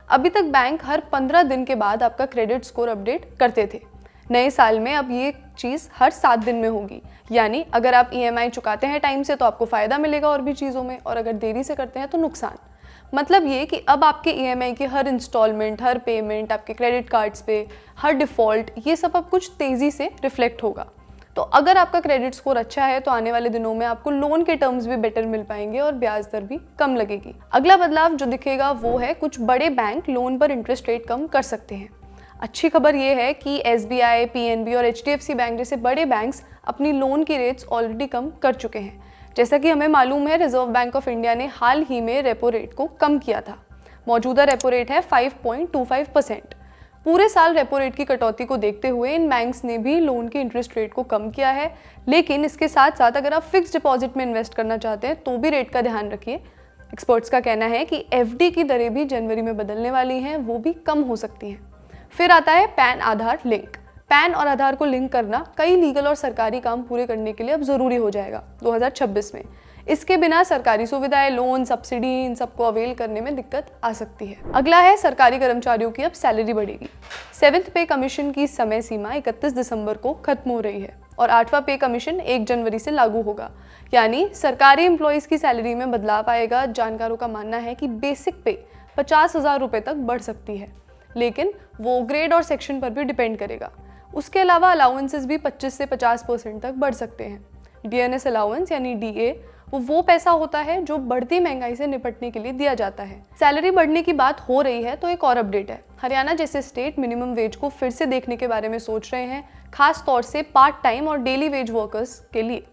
अभी तक बैंक हर 15 दिन के बाद आपका क्रेडिट स्कोर अपडेट करते थे। नए साल में अब ये चीज़ हर 7 दिन में होगी। यानी अगर आप EMI चुकाते हैं टाइम से तो आपको फ़ायदा मिलेगा और भी चीज़ों में, और अगर देरी से करते हैं तो नुकसान। मतलब ये कि अब आपके EMI की हर इंस्टॉलमेंट, हर पेमेंट, आपके क्रेडिट कार्ड्स पे, हर डिफ़ॉल्ट, ये सब अब कुछ तेज़ी से रिफ्लेक्ट होगा। तो अगर आपका क्रेडिट स्कोर अच्छा है तो आने वाले दिनों में आपको लोन के टर्म्स भी बेटर मिल पाएंगे और ब्याज दर भी कम लगेगी। अगला बदलाव जो दिखेगा वो है कुछ बड़े बैंक लोन पर इंटरेस्ट रेट कम कर सकते हैं। अच्छी खबर ये है कि SBI, PNB और HDFC बैंक जैसे बड़े बैंक्स अपनी लोन की रेट्स ऑलरेडी कम कर चुके हैं। जैसा कि हमें मालूम है, रिजर्व बैंक ऑफ इंडिया ने हाल ही में रेपो रेट को कम किया था। मौजूदा रेपो रेट है 5.25%। पूरे साल रेपो रेट की कटौती को देखते हुए इन बैंक्स ने भी लोन के इंटरेस्ट रेट को कम किया है। लेकिन इसके साथ साथ अगर आप फिक्स डिपॉजिट में इन्वेस्ट करना चाहते हैं तो भी रेट का ध्यान रखिए। एक्सपर्ट्स का कहना है कि FD की दरें भी जनवरी में बदलने वाली हैं, वो भी कम हो सकती हैं। फिर आता है पैन आधार लिंक। पैन और आधार को लिंक करना कई लीगल और सरकारी काम पूरे करने के लिए अब ज़रूरी हो जाएगा 2026 में। इसके बिना सरकारी सुविधाएं, लोन, सब्सिडी, इन सबको अवेल करने में दिक्कत आ सकती है। अगला है सरकारी कर्मचारियों की अब सैलरी बढ़ेगी। 7th पे कमीशन की समय सीमा 31 दिसंबर को खत्म हो रही है और 8वां पे कमीशन 1 जनवरी से लागू होगा। यानी सरकारी एम्प्लॉयज़ की सैलरी में बदलाव आएगा। जानकारों का मानना है कि बेसिक पे 50,000 रुपये तक बढ़ सकती है, लेकिन वो ग्रेड और सेक्शन पर भी डिपेंड करेगा। उसके अलावा अलाउंसेस भी 25 से 50% तक बढ़ सकते हैं। DNS अलाउंस यानी DA वो पैसा होता है जो बढ़ती महंगाई से निपटने के लिए दिया जाता है। सैलरी बढ़ने की बात हो रही है तो एक और अपडेट है। हरियाणा जैसे स्टेट मिनिमम वेज को फिर से देखने के बारे में सोच रहे हैं, खास तौर से पार्ट टाइम और डेली वेज वर्कर्स के लिए।